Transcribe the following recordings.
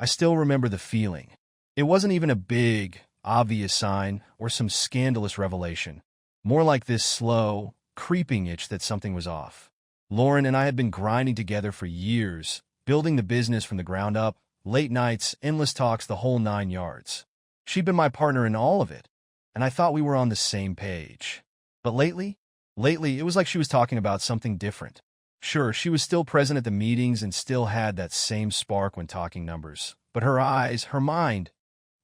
I still remember the feeling. It wasn't even a big, obvious sign or some scandalous revelation. More like this slow, creeping itch that something was off. Lauren and I had been grinding together for years, building the business from the ground up, late nights, endless talks, the whole 9 yards. She'd been my partner in all of it, and I thought we were on the same page. But lately, it was like she was talking about something different. Sure, she was still present at the meetings and still had that same spark when talking numbers. But her eyes, her mind,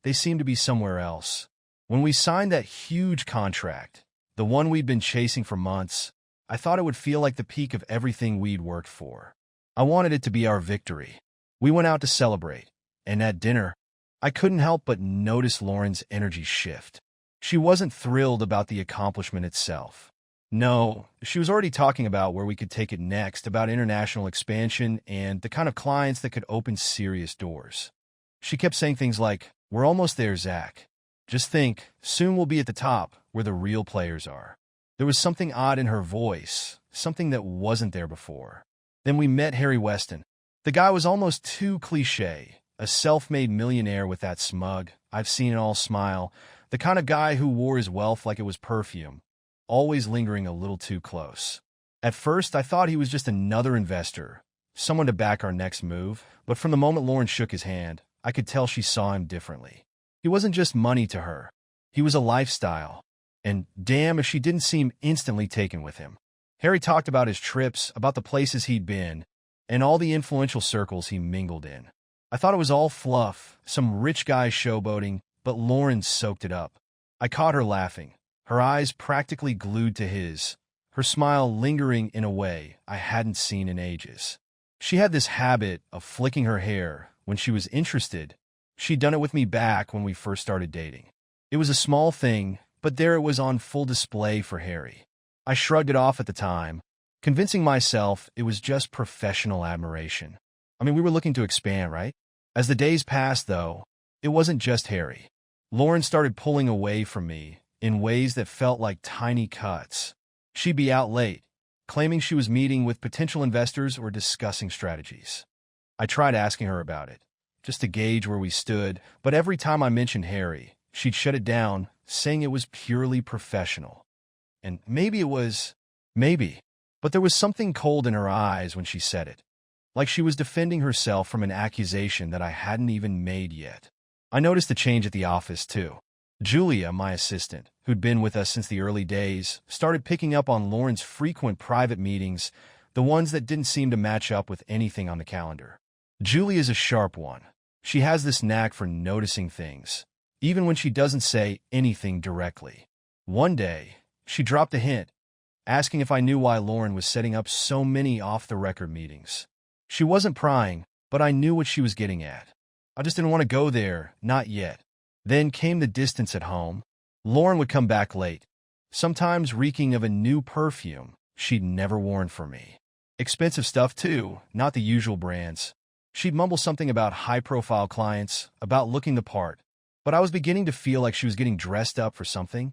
they seemed to be somewhere else. When we signed that huge contract, the one we'd been chasing for months, I thought it would feel like the peak of everything we'd worked for. I wanted it to be our victory. We went out to celebrate, and at dinner, I couldn't help but notice Lauren's energy shift. She wasn't thrilled about the accomplishment itself. No, she was already talking about where we could take it next, about international expansion and the kind of clients that could open serious doors. She kept saying things like, "We're almost there, Zach. Just think, soon we'll be at the top, where the real players are." There was something odd in her voice, something that wasn't there before. Then we met Harry Weston. The guy was almost too cliché, a self-made millionaire with that smug, I've seen it all smile, the kind of guy who wore his wealth like it was perfume, always lingering a little too close. At first, I thought he was just another investor, someone to back our next move, but from the moment Lauren shook his hand, I could tell she saw him differently. He wasn't just money to her. He was a lifestyle. And damn if she didn't seem instantly taken with him. Harry talked about his trips, about the places he'd been, and all the influential circles he mingled in. I thought it was all fluff, some rich guy showboating, but Lauren soaked it up. I caught her laughing, her eyes practically glued to his, her smile lingering in a way I hadn't seen in ages. She had this habit of flicking her hair when she was interested. She'd done it with me back when we first started dating. It was a small thing, but there it was on full display for Harry. I shrugged it off at the time, convincing myself it was just professional admiration. I mean, we were looking to expand, right? As the days passed, though, it wasn't just Harry. Lauren started pulling away from me in ways that felt like tiny cuts. She'd be out late, claiming she was meeting with potential investors or discussing strategies. I tried asking her about it, just to gauge where we stood, but every time I mentioned Harry, she'd shut it down, saying it was purely professional. And maybe, but there was something cold in her eyes when she said it, like she was defending herself from an accusation that I hadn't even made yet. I noticed the change at the office, too. Julia, my assistant, who'd been with us since the early days, started picking up on Lauren's frequent private meetings, the ones that didn't seem to match up with anything on the calendar. Julia's a sharp one. She has this knack for noticing things, even when she doesn't say anything directly. One day, she dropped a hint, asking if I knew why Lauren was setting up so many off-the-record meetings. She wasn't prying, but I knew what she was getting at. I just didn't want to go there, not yet. Then came the distance at home. Lauren would come back late, sometimes reeking of a new perfume she'd never worn for me. Expensive stuff, too, not the usual brands. She'd mumble something about high-profile clients, about looking the part, but I was beginning to feel like she was getting dressed up for something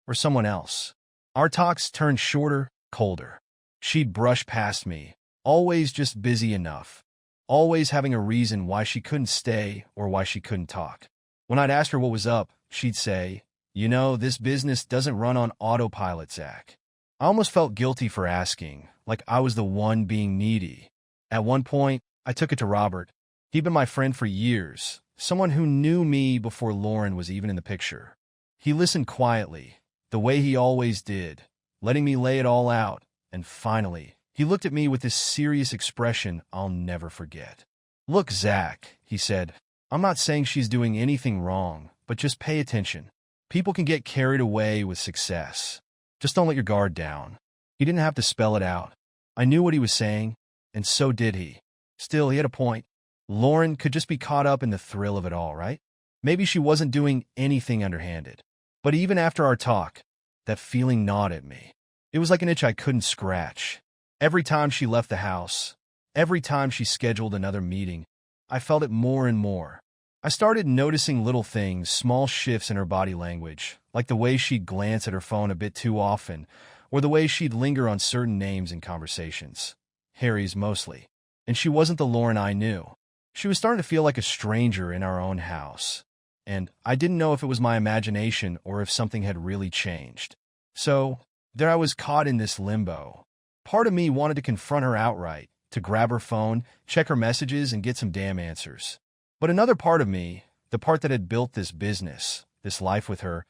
or someone else. Our talks turned shorter, colder. She'd brush past me, always just busy enough, always having a reason why she couldn't stay or why she couldn't talk. When I'd ask her what was up, she'd say, "You know, this business doesn't run on autopilot, Zach." I almost felt guilty for asking, like I was the one being needy. At one point, I took it to Robert. He'd been my friend for years, someone who knew me before Lauren was even in the picture. He listened quietly, the way he always did, letting me lay it all out, and finally, he looked at me with this serious expression I'll never forget. "Look, Zach," he said, "I'm not saying she's doing anything wrong, but just pay attention. People can get carried away with success. Just don't let your guard down." He didn't have to spell it out. I knew what he was saying, and so did he. Still, he had a point. Lauren could just be caught up in the thrill of it all, right? Maybe she wasn't doing anything underhanded. But even after our talk, that feeling gnawed at me. It was like an itch I couldn't scratch. Every time she left the house, every time she scheduled another meeting, I felt it more and more. I started noticing little things, small shifts in her body language, like the way she'd glance at her phone a bit too often, or the way she'd linger on certain names in conversations. Harry's mostly. And she wasn't the Lauren I knew. She was starting to feel like a stranger in our own house, and I didn't know if it was my imagination or if something had really changed. So, there I was caught in this limbo. Part of me wanted to confront her outright, to grab her phone, check her messages, and get some damn answers. But another part of me, the part that had built this business, this life with her,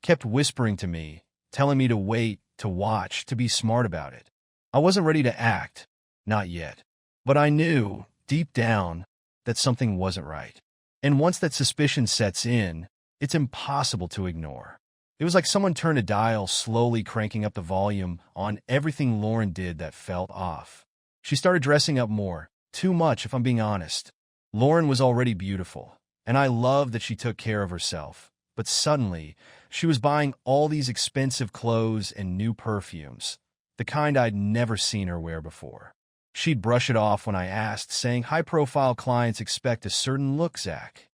kept whispering to me, telling me to wait, to watch, to be smart about it. I wasn't ready to act, not yet. But I knew, deep down, that something wasn't right. And once that suspicion sets in, it's impossible to ignore. It was like someone turned a dial, slowly cranking up the volume on everything Lauren did that felt off. She started dressing up more, too much if I'm being honest. Lauren was already beautiful, and I loved that she took care of herself. But suddenly, she was buying all these expensive clothes and new perfumes, the kind I'd never seen her wear before. She'd brush it off when I asked, saying high-profile clients expect a certain look, Zach.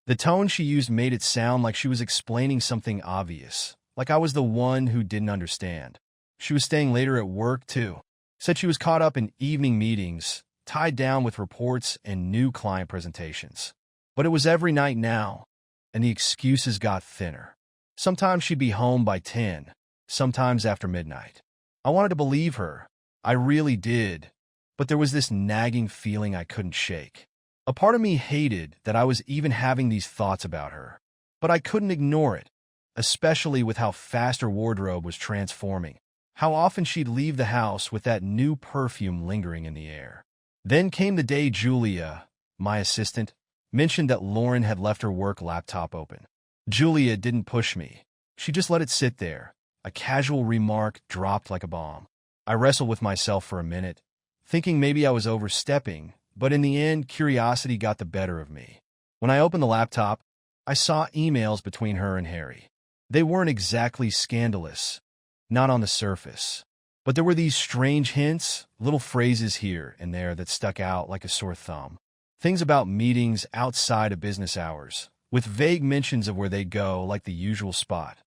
The tone she used made it sound like she was explaining something obvious, like I was the one who didn't understand. She was staying later at work, too. Said she was caught up in evening meetings, tied down with reports and new client presentations. But it was every night now, and the excuses got thinner. Sometimes she'd be home by 10, sometimes after midnight. I wanted to believe her. I really did. But there was this nagging feeling I couldn't shake. A part of me hated that I was even having these thoughts about her. But I couldn't ignore it, especially with how fast her wardrobe was transforming. How often she'd leave the house with that new perfume lingering in the air. Then came the day Julia, my assistant, mentioned that Lauren had left her work laptop open. Julia didn't push me. She just let it sit there, a casual remark dropped like a bomb. I wrestled with myself for a minute, thinking maybe I was overstepping, but in the end, curiosity got the better of me. When I opened the laptop, I saw emails between her and Harry. They weren't exactly scandalous, not on the surface. But there were these strange hints, little phrases here and there that stuck out like a sore thumb. Things about meetings outside of business hours, with vague mentions of where they'd go, like the usual spot.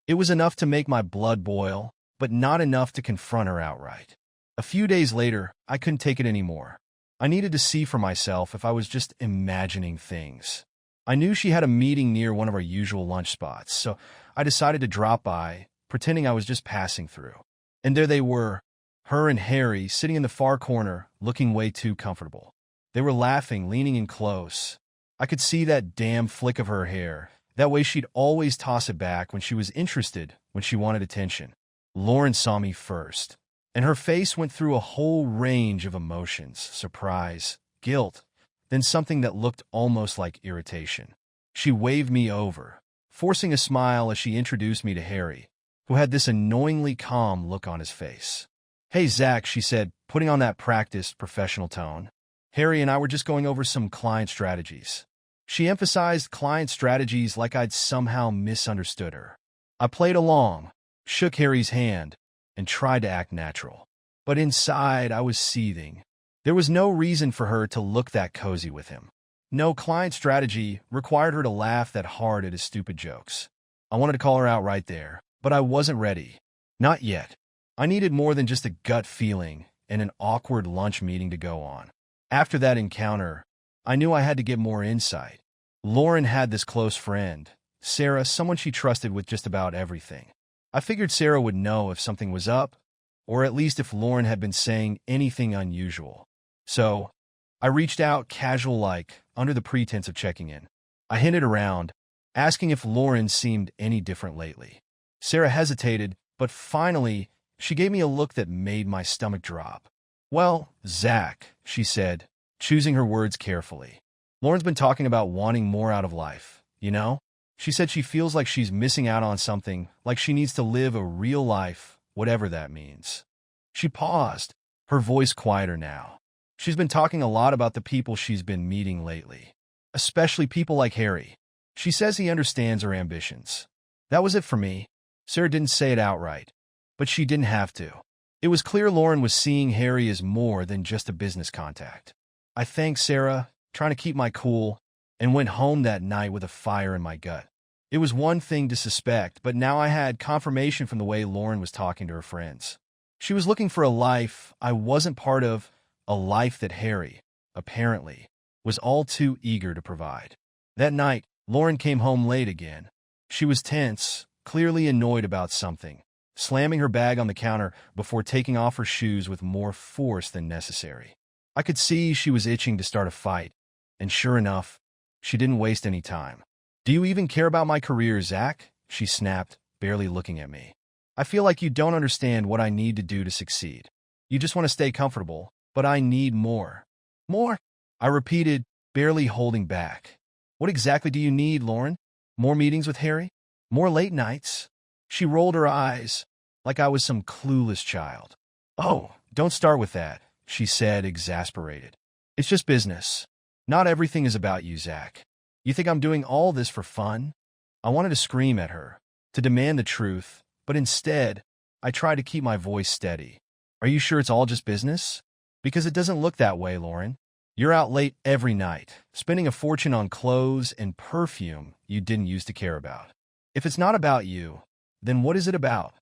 It was enough to make my blood boil, but not enough to confront her outright. A few days later, I couldn't take it anymore. I needed to see for myself if I was just imagining things. I knew she had a meeting near one of our usual lunch spots, so I decided to drop by, pretending I was just passing through. And there they were, her and Harry, sitting in the far corner, looking way too comfortable. They were laughing, leaning in close. I could see that damn flick of her hair, that way she'd always toss it back when she was interested, when she wanted attention. Lauren saw me first, and her face went through a whole range of emotions, surprise, guilt, then something that looked almost like irritation. She waved me over, forcing a smile as she introduced me to Harry, who had this annoyingly calm look on his face. "Hey, Zach," she said, putting on that practiced, professional tone. "Harry and I were just going over some client strategies." She emphasized client strategies like I'd somehow misunderstood her. I played along, shook Harry's hand, and tried to act natural. But inside, I was seething. There was no reason for her to look that cozy with him. No client strategy required her to laugh that hard at his stupid jokes. I wanted to call her out right there, but I wasn't ready. Not yet. I needed more than just a gut feeling and an awkward lunch meeting to go on. After that encounter, I knew I had to get more insight. Lauren had this close friend, Sarah, someone she trusted with just about everything. I figured Sarah would know if something was up, or at least if Lauren had been saying anything unusual. So, I reached out casual-like, under the pretense of checking in. I hinted around, asking if Lauren seemed any different lately. Sarah hesitated, but finally, she gave me a look that made my stomach drop. "Well, Zach," she said, choosing her words carefully. "Lauren's been talking about wanting more out of life, you know? She said she feels like she's missing out on something, like she needs to live a real life, whatever that means." She paused, her voice quieter now. "She's been talking a lot about the people she's been meeting lately, especially people like Harry. She says he understands her ambitions." That was it for me. Sarah didn't say it outright, but she didn't have to. It was clear Lauren was seeing Harry as more than just a business contact. I thanked Sarah, trying to keep my cool, and went home that night with a fire in my gut. It was one thing to suspect, but now I had confirmation from the way Lauren was talking to her friends. She was looking for a life I wasn't part of, a life that Harry, apparently, was all too eager to provide. That night, Lauren came home late again. She was tense, clearly annoyed about something, slamming her bag on the counter before taking off her shoes with more force than necessary. I could see she was itching to start a fight, and sure enough, she didn't waste any time. "Do you even care about my career, Zach?" she snapped, barely looking at me. "I feel like you don't understand what I need to do to succeed. You just want to stay comfortable, but I need more." "More?" I repeated, barely holding back. "What exactly do you need, Lauren? More meetings with Harry? More late nights?" She rolled her eyes, like I was some clueless child. "Oh, don't start with that," she said, exasperated. "It's just business. Not everything is about you, Zach. You think I'm doing all this for fun?" I wanted to scream at her, to demand the truth, but instead, I tried to keep my voice steady. "Are you sure it's all just business? Because it doesn't look that way, Lauren. You're out late every night, spending a fortune on clothes and perfume you didn't used to care about. If it's not about you, then what is it about?"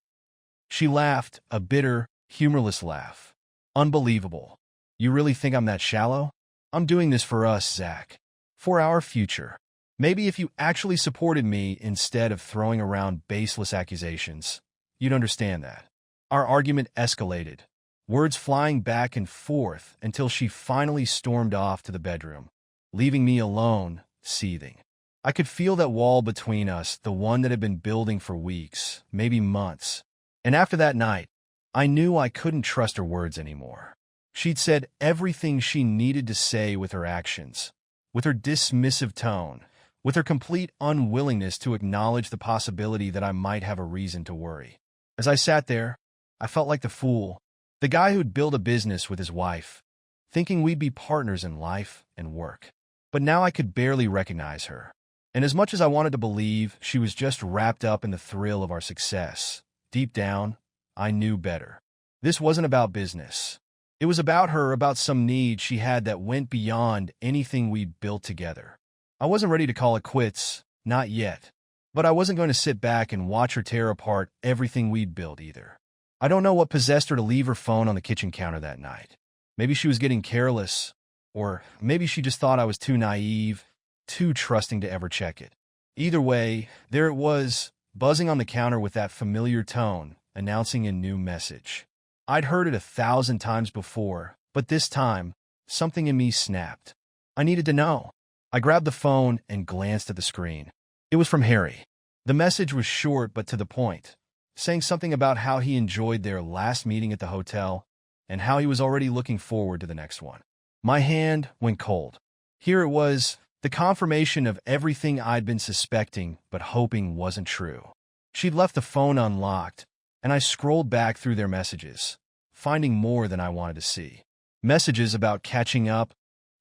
She laughed, a bitter, humorless laugh. "Unbelievable. You really think I'm that shallow? I'm doing this for us, Zach. For our future. Maybe if you actually supported me instead of throwing around baseless accusations, you'd understand that." Our argument escalated, words flying back and forth until she finally stormed off to the bedroom, leaving me alone, seething. I could feel that wall between us, the one that had been building for weeks, maybe months. And after that night, I knew I couldn't trust her words anymore. She'd said everything she needed to say with her actions, with her dismissive tone, with her complete unwillingness to acknowledge the possibility that I might have a reason to worry. As I sat there, I felt like the fool, the guy who'd built a business with his wife, thinking we'd be partners in life and work. But now I could barely recognize her. And as much as I wanted to believe she was just wrapped up in the thrill of our success, deep down, I knew better. This wasn't about business. It was about her, about some need she had that went beyond anything we'd built together. I wasn't ready to call it quits, not yet. But I wasn't going to sit back and watch her tear apart everything we'd built either. I don't know what possessed her to leave her phone on the kitchen counter that night. Maybe she was getting careless, or maybe she just thought I was too naive, too trusting to ever check it. Either way, there it was, buzzing on the counter with that familiar tone, announcing a new message. I'd heard it 1,000 times before, but this time, something in me snapped. I needed to know. I grabbed the phone and glanced at the screen. It was from Harry. The message was short but to the point, saying something about how he enjoyed their last meeting at the hotel and how he was already looking forward to the next one. My hand went cold. Here it was, the confirmation of everything I'd been suspecting but hoping wasn't true. She'd left the phone unlocked, and I scrolled back through their messages, finding more than I wanted to see. Messages about catching up,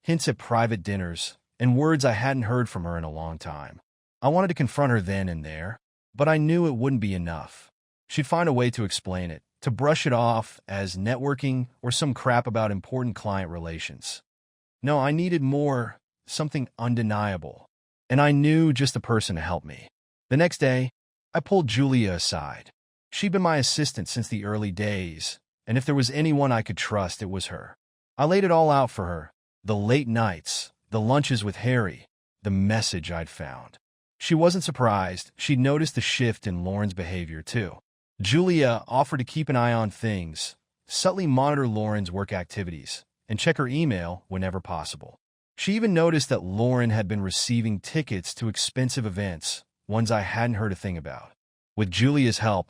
hints at private dinners, and words I hadn't heard from her in a long time. I wanted to confront her then and there, but I knew it wouldn't be enough. She'd find a way to explain it, to brush it off as networking or some crap about important client relations. No, I needed more, something undeniable, and I knew just the person to help me. The next day, I pulled Julia aside. She'd been my assistant since the early days, and if there was anyone I could trust, it was her. I laid it all out for her, the late nights, the lunches with Harry, the message I'd found. She wasn't surprised. She'd noticed the shift in Lauren's behavior, too. Julia offered to keep an eye on things, subtly monitor Lauren's work activities, and check her email whenever possible. She even noticed that Lauren had been receiving tickets to expensive events, ones I hadn't heard a thing about. With Julia's help,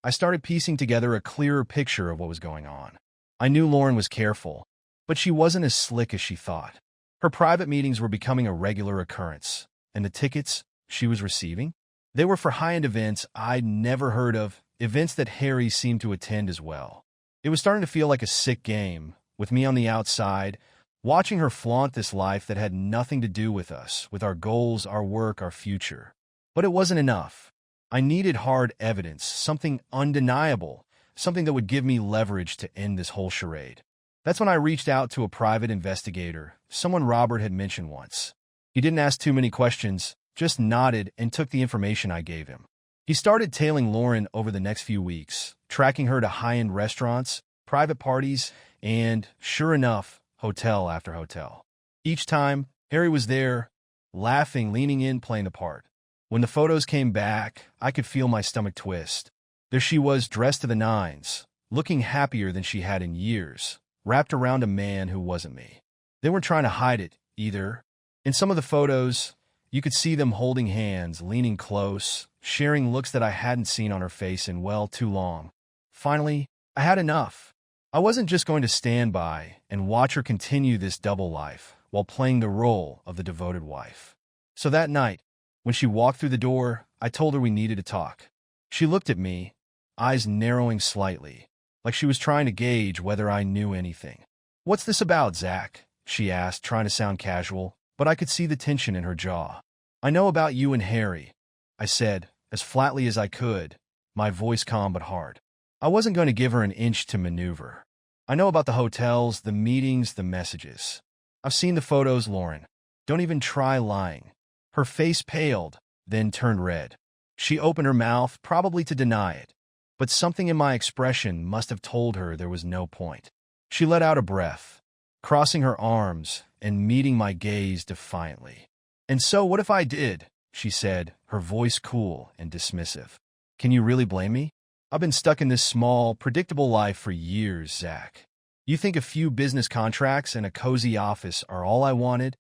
I started piecing together a clearer picture of what was going on. I knew Lauren was careful, but she wasn't as slick as she thought. Her private meetings were becoming a regular occurrence, and the tickets she was receiving, they were for high-end events I'd never heard of, events that Harry seemed to attend as well. It was starting to feel like a sick game, with me on the outside, watching her flaunt this life that had nothing to do with us, with our goals, our work, our future. But it wasn't enough. I needed hard evidence, something undeniable, something that would give me leverage to end this whole charade. That's when I reached out to a private investigator, someone Robert had mentioned once. He didn't ask too many questions, just nodded and took the information I gave him. He started tailing Lauren over the next few weeks, tracking her to high-end restaurants, private parties, and, sure enough, hotel after hotel. Each time, Harry was there, laughing, leaning in, playing the part. When the photos came back, I could feel my stomach twist. There she was, dressed to the nines, looking happier than she had in years, wrapped around a man who wasn't me. They weren't trying to hide it, either. In some of the photos, you could see them holding hands, leaning close, sharing looks that I hadn't seen on her face in, well, too long. Finally, I had enough. I wasn't just going to stand by and watch her continue this double life while playing the role of the devoted wife. So that night, when she walked through the door, I told her we needed to talk. She looked at me, eyes narrowing slightly, like she was trying to gauge whether I knew anything. "What's this about, Zach?" she asked, trying to sound casual, but I could see the tension in her jaw. "I know about you and Harry," I said, as flatly as I could, my voice calm but hard. I wasn't going to give her an inch to maneuver. "I know about the hotels, the meetings, the messages. I've seen the photos, Lauren. Don't even try lying." Her face paled, then turned red. She opened her mouth, probably to deny it, but something in my expression must have told her there was no point. She let out a breath, crossing her arms and meeting my gaze defiantly. "And so what if I did?" she said, her voice cool and dismissive. "Can you really blame me? I've been stuck in this small, predictable life for years, Zach. You think a few business contracts and a cozy office are all I wanted?"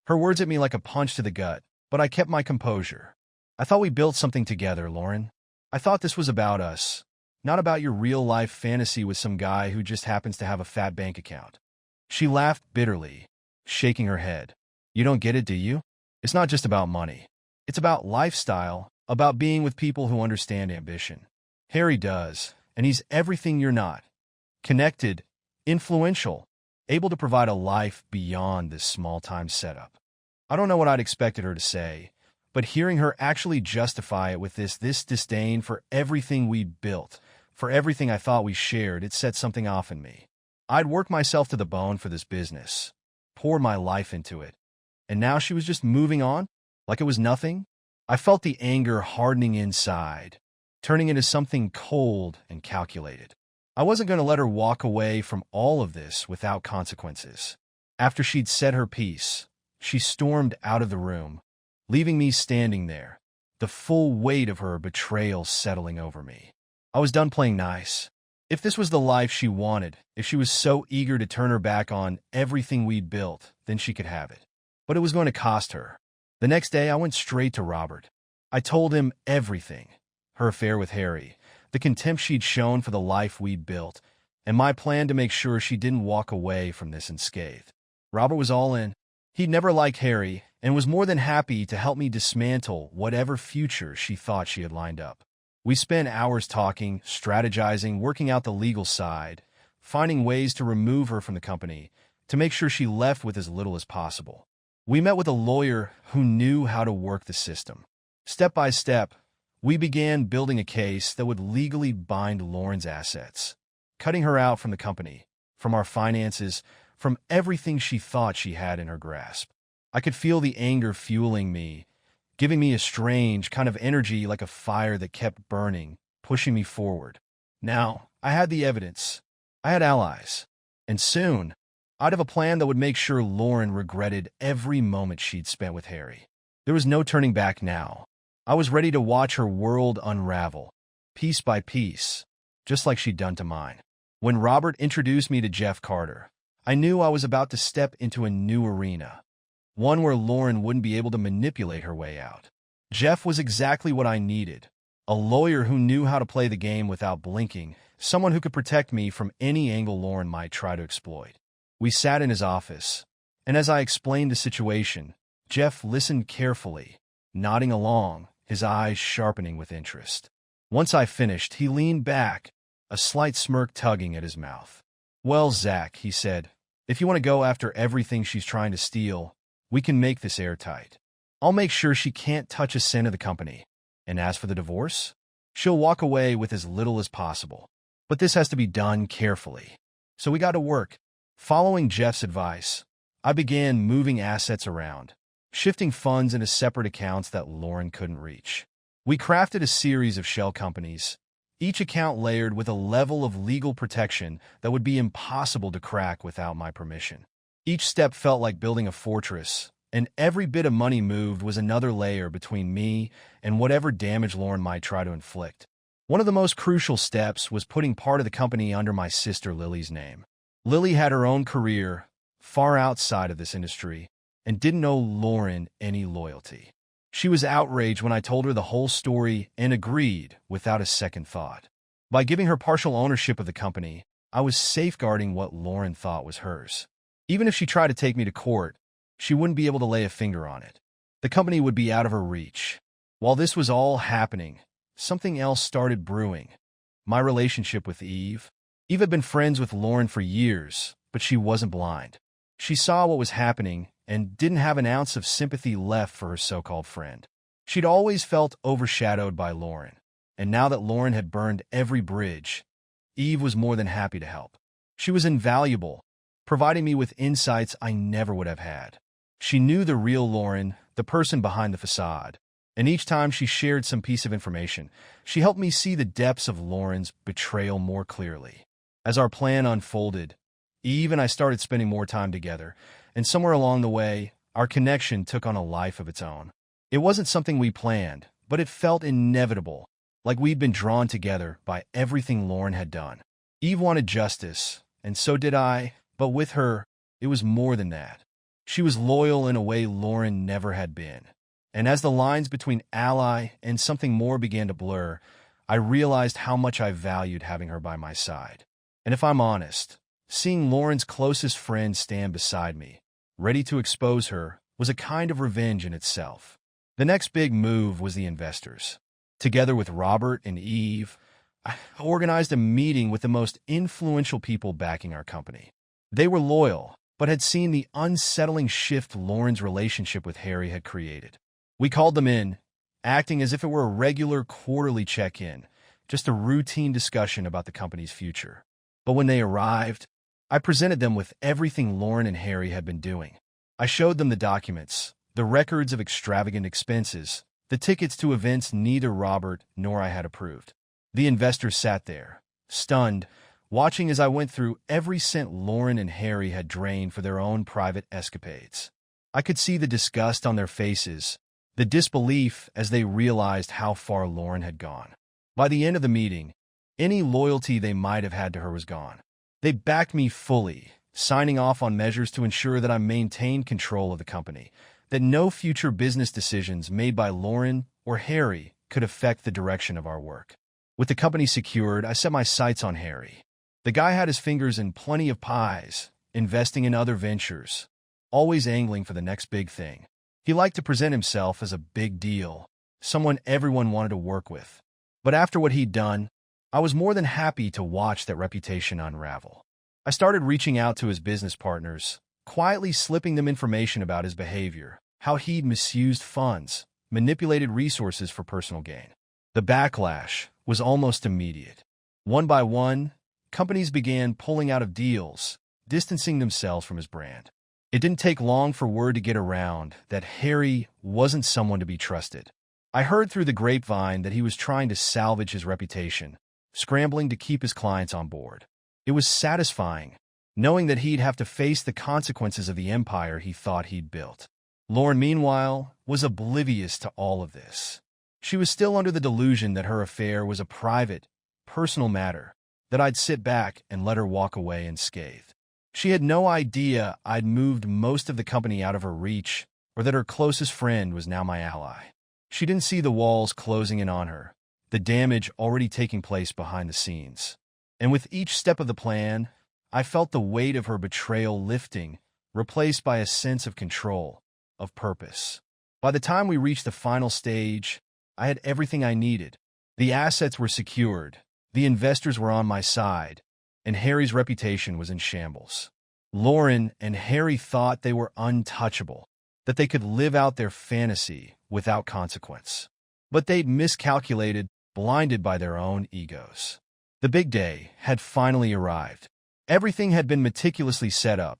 Her words hit me like a punch to the gut, but I kept my composure. "I thought we built something together, Lauren. I thought this was about us, not about your real-life fantasy with some guy who just happens to have a fat bank account." She laughed bitterly, shaking her head. "You don't get it, do you? It's not just about money. It's about lifestyle, about being with people who understand ambition. Harry does, and he's everything you're not. Connected, influential, able to provide a life beyond this small-time setup." I don't know what I'd expected her to say, but hearing her actually justify it with this disdain for everything we'd built, for everything I thought we shared, it set something off in me. I'd worked myself to the bone for this business, poured my life into it, and now she was just moving on, like it was nothing? I felt the anger hardening inside, turning into something cold and calculated. I wasn't going to let her walk away from all of this without consequences. After she'd said her piece, she stormed out of the room, leaving me standing there, the full weight of her betrayal settling over me. I was done playing nice. If this was the life she wanted, if she was so eager to turn her back on everything we'd built, then she could have it. But it was going to cost her. The next day, I went straight to Robert. I told him everything. Her affair with Harry, the contempt she'd shown for the life we'd built, and my plan to make sure she didn't walk away from this unscathed. Robert was all in. He'd never liked Harry, and was more than happy to help me dismantle whatever future she thought she had lined up. We spent hours talking, strategizing, working out the legal side, finding ways to remove her from the company, to make sure she left with as little as possible. We met with a lawyer who knew how to work the system. Step by step, we began building a case that would legally bind Lauren's assets, cutting her out from the company, from our finances, from everything she thought she had in her grasp. I could feel the anger fueling me, giving me a strange kind of energy like a fire that kept burning, pushing me forward. Now, I had the evidence. I had allies. And soon, I'd have a plan that would make sure Lauren regretted every moment she'd spent with Harry. There was no turning back now. I was ready to watch her world unravel, piece by piece, just like she'd done to mine. When Robert introduced me to Jeff Carter, I knew I was about to step into a new arena, one where Lauren wouldn't be able to manipulate her way out. Jeff was exactly what I needed, a lawyer who knew how to play the game without blinking, someone who could protect me from any angle Lauren might try to exploit. We sat in his office, and as I explained the situation, Jeff listened carefully, nodding along, his eyes sharpening with interest. Once I finished, he leaned back, a slight smirk tugging at his mouth. "Well, Zach," he said, "if you want to go after everything she's trying to steal, we can make this airtight. I'll make sure she can't touch a cent of the company. And as for the divorce, she'll walk away with as little as possible. But this has to be done carefully." So we got to work. Following Jeff's advice, I began moving assets around, shifting funds into separate accounts that Lauren couldn't reach. We crafted a series of shell companies, each account layered with a level of legal protection that would be impossible to crack without my permission. Each step felt like building a fortress, and every bit of money moved was another layer between me and whatever damage Lauren might try to inflict. One of the most crucial steps was putting part of the company under my sister Lily's name. Lily had her own career far outside of this industry and didn't owe Lauren any loyalty. She was outraged when I told her the whole story and agreed without a second thought. By giving her partial ownership of the company, I was safeguarding what Lauren thought was hers. Even if she tried to take me to court, she wouldn't be able to lay a finger on it. The company would be out of her reach. While this was all happening, something else started brewing. My relationship with Eve. Eve had been friends with Lauren for years, but she wasn't blind. She saw what was happening and didn't have an ounce of sympathy left for her so-called friend. She'd always felt overshadowed by Lauren, and now that Lauren had burned every bridge, Eve was more than happy to help. She was invaluable, providing me with insights I never would have had. She knew the real Lauren, the person behind the facade, and each time she shared some piece of information, she helped me see the depths of Lauren's betrayal more clearly. As our plan unfolded, Eve and I started spending more time together, and somewhere along the way, our connection took on a life of its own. It wasn't something we planned, but it felt inevitable, like we'd been drawn together by everything Lauren had done. Eve wanted justice, and so did I, but with her, it was more than that. She was loyal in a way Lauren never had been. And as the lines between ally and something more began to blur, I realized how much I valued having her by my side. And if I'm honest, seeing Lauren's closest friend stand beside me, ready to expose her, was a kind of revenge in itself. The next big move was the investors. Together with Robert and Eve, I organized a meeting with the most influential people backing our company. They were loyal, but had seen the unsettling shift Lauren's relationship with Harry had created. We called them in, acting as if it were a regular quarterly check-in, just a routine discussion about the company's future. But when they arrived, I presented them with everything Lauren and Harry had been doing. I showed them the documents, the records of extravagant expenses, the tickets to events neither Robert nor I had approved. The investors sat there, stunned, watching as I went through every cent Lauren and Harry had drained for their own private escapades. I could see the disgust on their faces, the disbelief as they realized how far Lauren had gone. By the end of the meeting, any loyalty they might have had to her was gone. They backed me fully, signing off on measures to ensure that I maintained control of the company, that no future business decisions made by Lauren or Harry could affect the direction of our work. With the company secured, I set my sights on Harry. The guy had his fingers in plenty of pies, investing in other ventures, always angling for the next big thing. He liked to present himself as a big deal, someone everyone wanted to work with. But after what he'd done, I was more than happy to watch that reputation unravel. I started reaching out to his business partners, quietly slipping them information about his behavior, how he'd misused funds, manipulated resources for personal gain. The backlash was almost immediate. One by one, companies began pulling out of deals, distancing themselves from his brand. It didn't take long for word to get around that Harry wasn't someone to be trusted. I heard through the grapevine that he was trying to salvage his reputation, scrambling to keep his clients on board. It was satisfying, knowing that he'd have to face the consequences of the empire he thought he'd built. Lauren, meanwhile, was oblivious to all of this. She was still under the delusion that her affair was a private, personal matter, that I'd sit back and let her walk away unscathed. She had no idea I'd moved most of the company out of her reach, or that her closest friend was now my ally. She didn't see the walls closing in on her, the damage already taking place behind the scenes. And with each step of the plan, I felt the weight of her betrayal lifting, replaced by a sense of control, of purpose. By the time we reached the final stage, I had everything I needed. The assets were secured, the investors were on my side, and Harry's reputation was in shambles. Lauren and Harry thought they were untouchable, that they could live out their fantasy without consequence. But they'd miscalculated, blinded by their own egos. The big day had finally arrived. Everything had been meticulously set up.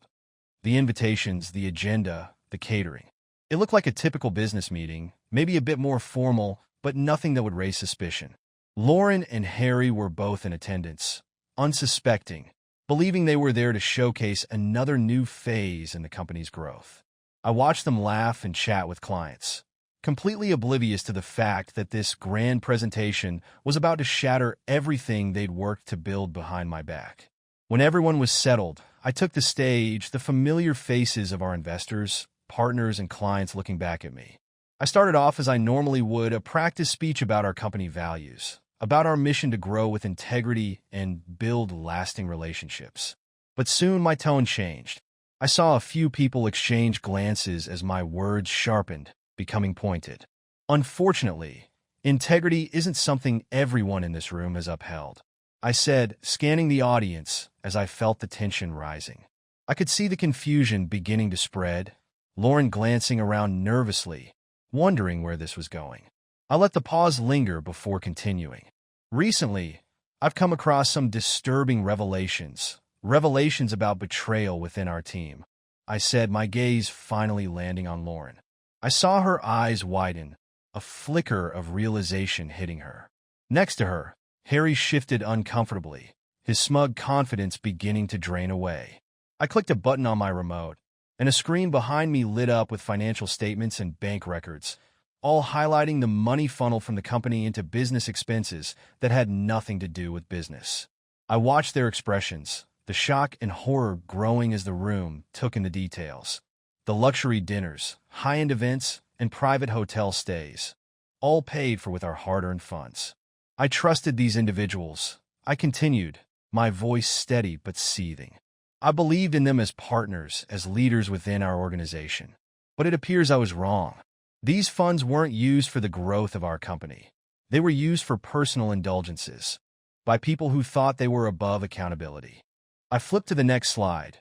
The invitations, the agenda, the catering. It looked like a typical business meeting, maybe a bit more formal, but nothing that would raise suspicion. Lauren and Harry were both in attendance, unsuspecting, believing they were there to showcase another new phase in the company's growth. I watched them laugh and chat with clients, completely oblivious to the fact that this grand presentation was about to shatter everything they'd worked to build behind my back. When everyone was settled, I took the stage, the familiar faces of our investors, partners, and clients looking back at me. I started off as I normally would, a practice speech about our company values, about our mission to grow with integrity and build lasting relationships. But soon my tone changed. I saw a few people exchange glances as my words sharpened, becoming pointed. Unfortunately, integrity isn't something everyone in this room has upheld, I said, scanning the audience as I felt the tension rising. I could see the confusion beginning to spread, Lauren glancing around nervously, wondering where this was going. I let the pause linger before continuing. Recently, I've come across some disturbing revelations about betrayal within our team, I said, my gaze finally landing on Lauren. I saw her eyes widen, a flicker of realization hitting her. Next to her, Harry shifted uncomfortably, his smug confidence beginning to drain away. I clicked a button on my remote, and a screen behind me lit up with financial statements and bank records, all highlighting the money funnel from the company into business expenses that had nothing to do with business. I watched their expressions, the shock and horror growing as the room took in the details. The luxury dinners, high-end events, and private hotel stays, all paid for with our hard-earned funds. I trusted these individuals. I continued, my voice steady but seething. I believed in them as partners, as leaders within our organization. But it appears I was wrong. These funds weren't used for the growth of our company. They were used for personal indulgences, by people who thought they were above accountability. I flipped to the next slide.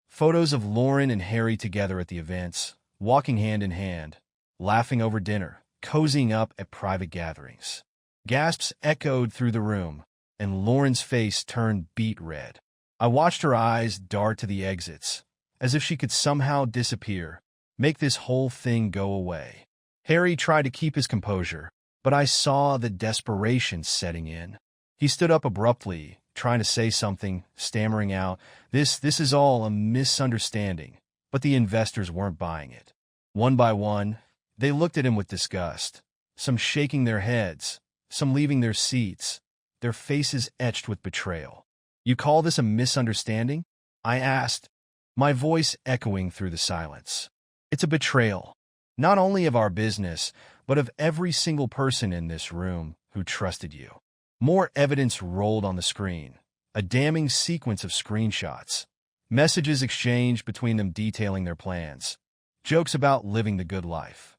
Photos of Lauren and Harry together at the events, walking hand in hand, laughing over dinner, cozying up at private gatherings. Gasps echoed through the room, and Lauren's face turned beet red. I watched her eyes dart to the exits, as if she could somehow disappear, make this whole thing go away. Harry tried to keep his composure, but I saw the desperation setting in. He stood up abruptly, trying to say something, stammering out, This is all a misunderstanding. But the investors weren't buying it. One by one, they looked at him with disgust, some shaking their heads, some leaving their seats, their faces etched with betrayal. You call this a misunderstanding? I asked, my voice echoing through the silence. It's a betrayal, not only of our business, but of every single person in this room who trusted you. More evidence rolled on the screen, a damning sequence of screenshots, messages exchanged between them detailing their plans, jokes about living the good life.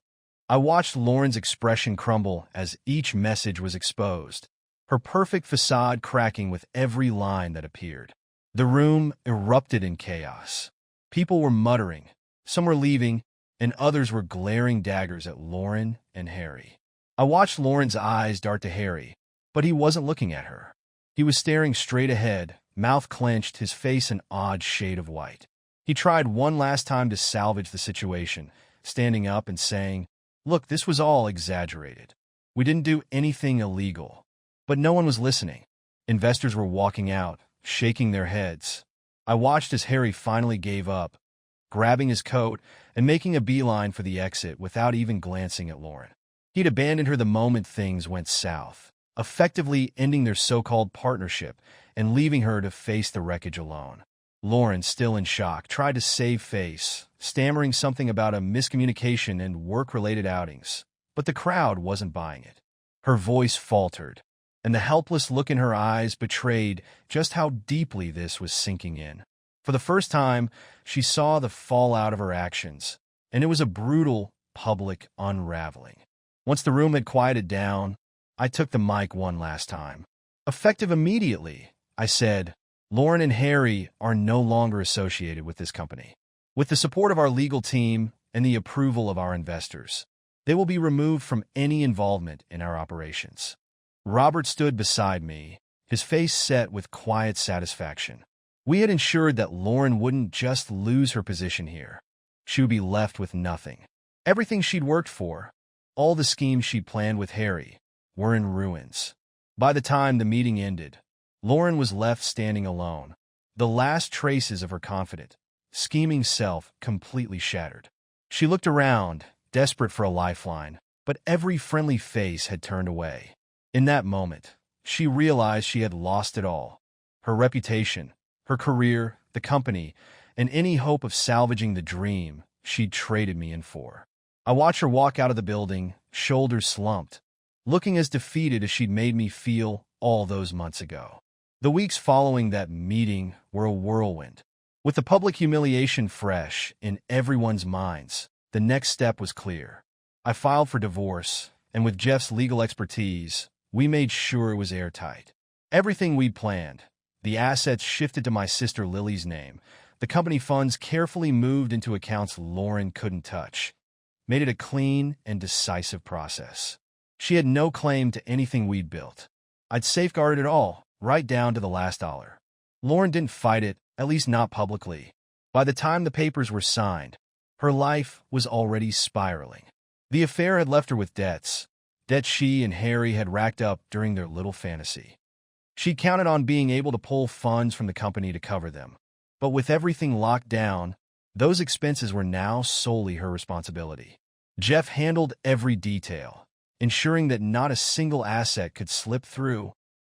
I watched Lauren's expression crumble as each message was exposed, her perfect facade cracking with every line that appeared. The room erupted in chaos. People were muttering, some were leaving, and others were glaring daggers at Lauren and Harry. I watched Lauren's eyes dart to Harry, but he wasn't looking at her. He was staring straight ahead, mouth clenched, his face an odd shade of white. He tried one last time to salvage the situation, standing up and saying, Look, this was all exaggerated. We didn't do anything illegal. But no one was listening. Investors were walking out, shaking their heads. I watched as Harry finally gave up, grabbing his coat and making a beeline for the exit without even glancing at Lauren. He'd abandoned her the moment things went south, effectively ending their so-called partnership and leaving her to face the wreckage alone. Lauren, still in shock, tried to save face, stammering something about a miscommunication and work-related outings, but the crowd wasn't buying it. Her voice faltered, and the helpless look in her eyes betrayed just how deeply this was sinking in. For the first time, she saw the fallout of her actions, and it was a brutal, public unraveling. Once the room had quieted down, I took the mic one last time. Effective immediately, I said, Lauren and Harry are no longer associated with this company. With the support of our legal team and the approval of our investors, they will be removed from any involvement in our operations. Robert stood beside me, his face set with quiet satisfaction. We had ensured that Lauren wouldn't just lose her position here. She would be left with nothing. Everything she'd worked for, all the schemes she'd planned with Harry, were in ruins. By the time the meeting ended, Lauren was left standing alone, the last traces of her confident, scheming self completely shattered. She looked around, desperate for a lifeline, but every friendly face had turned away. In that moment, she realized she had lost it all. Her reputation, her career, the company, and any hope of salvaging the dream she'd traded me in for. I watched her walk out of the building, shoulders slumped, looking as defeated as she'd made me feel all those months ago. The weeks following that meeting were a whirlwind. With the public humiliation fresh in everyone's minds, the next step was clear. I filed for divorce, and with Jeff's legal expertise, we made sure it was airtight. Everything we'd planned, the assets shifted to my sister Lily's name, the company funds carefully moved into accounts Lauren couldn't touch, made it a clean and decisive process. She had no claim to anything we'd built. I'd safeguarded it all, right down to the last dollar. Lauren didn't fight it, at least not publicly. By the time the papers were signed, her life was already spiraling. The affair had left her with debts she and Harry had racked up during their little fantasy. She counted on being able to pull funds from the company to cover them. But with everything locked down, those expenses were now solely her responsibility. Jeff handled every detail, ensuring that not a single asset could slip through,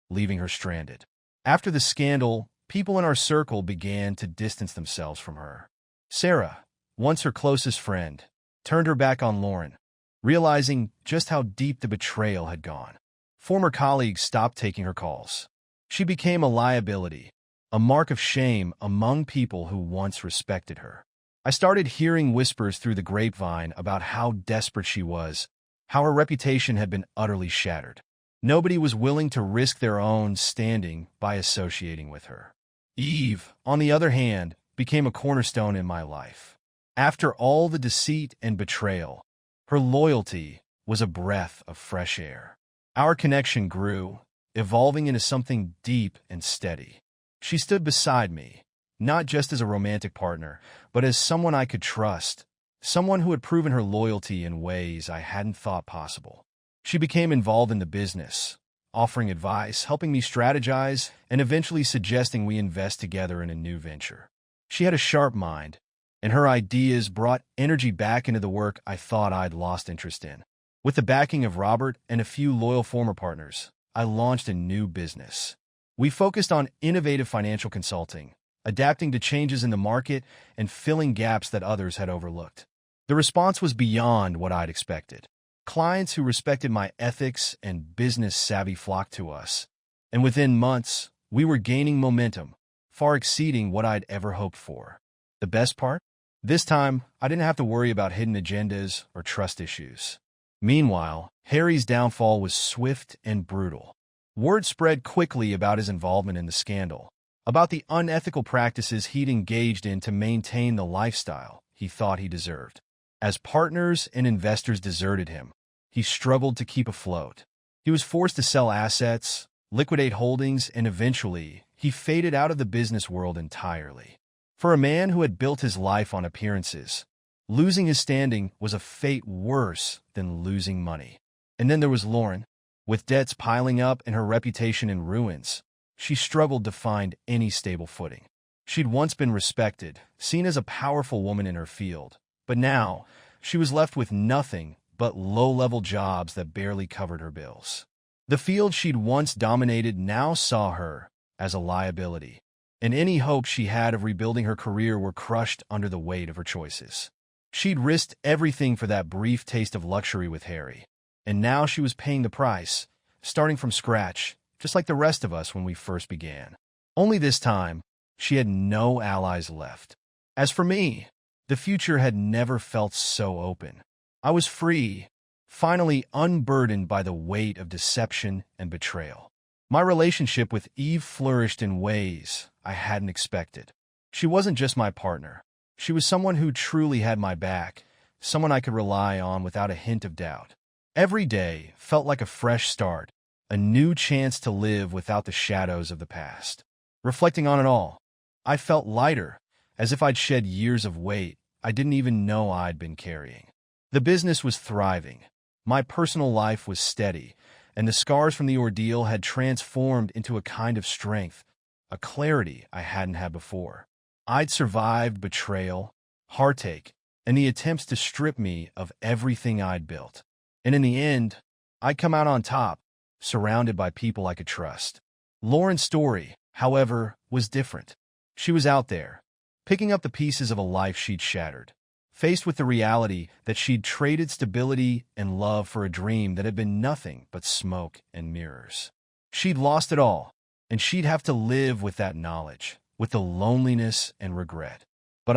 leaving her stranded. After the scandal, people in our circle began to distance themselves from her. Sarah, once her closest friend, turned her back on Lauren, realizing just how deep the betrayal had gone. Former colleagues stopped taking her calls. She became a liability, a mark of shame among people who once respected her. I started hearing whispers through the grapevine about how desperate she was, how her reputation had been utterly shattered. Nobody was willing to risk their own standing by associating with her. Eve, on the other hand, became a cornerstone in my life. After all the deceit and betrayal, her loyalty was a breath of fresh air. Our connection grew, evolving into something deep and steady. She stood beside me, not just as a romantic partner, but as someone I could trust, someone who had proven her loyalty in ways I hadn't thought possible. She became involved in the business, offering advice, helping me strategize, and eventually suggesting we invest together in a new venture. She had a sharp mind, and her ideas brought energy back into the work I thought I'd lost interest in. With the backing of Robert and a few loyal former partners, I launched a new business. We focused on innovative financial consulting, adapting to changes in the market and filling gaps that others had overlooked. The response was beyond what I'd expected. Clients who respected my ethics and business savvy flocked to us, and within months, we were gaining momentum, far exceeding what I'd ever hoped for. The best part? This time, I didn't have to worry about hidden agendas or trust issues. Meanwhile, Harry's downfall was swift and brutal. Word spread quickly about his involvement in the scandal, about the unethical practices he'd engaged in to maintain the lifestyle he thought he deserved. As partners and investors deserted him, he struggled to keep afloat. He was forced to sell assets, liquidate holdings, and eventually, he faded out of the business world entirely. For a man who had built his life on appearances, losing his standing was a fate worse than losing money. And then there was Lauren. With debts piling up and her reputation in ruins, she struggled to find any stable footing. She'd once been respected, seen as a powerful woman in her field, but now she was left with nothing but low-level jobs that barely covered her bills. The field she'd once dominated now saw her as a liability, and any hope she had of rebuilding her career were crushed under the weight of her choices. She'd risked everything for that brief taste of luxury with Harry, and now she was paying the price, starting from scratch, just like the rest of us when we first began. Only this time, she had no allies left. As for me, the future had never felt so open. I was free, finally unburdened by the weight of deception and betrayal. My relationship with Eve flourished in ways I hadn't expected. She wasn't just my partner. She was someone who truly had my back, someone I could rely on without a hint of doubt. Every day felt like a fresh start, a new chance to live without the shadows of the past. Reflecting on it all, I felt lighter, as if I'd shed years of weight I didn't even know I'd been carrying. The business was thriving, my personal life was steady, and the scars from the ordeal had transformed into a kind of strength, a clarity I hadn't had before. I'd survived betrayal, heartache, and the attempts to strip me of everything I'd built. And in the end, I'd come out on top, surrounded by people I could trust. Lauren's story, however, was different. She was out there, picking up the pieces of a life she'd shattered, faced with the reality that she'd traded stability and love for a dream that had been nothing but smoke and mirrors. She'd lost it all, and she'd have to live with that knowledge, with the loneliness and regret. But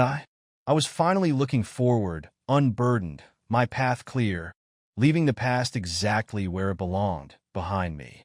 I was finally looking forward, unburdened, my path clear, leaving the past exactly where it belonged, behind me.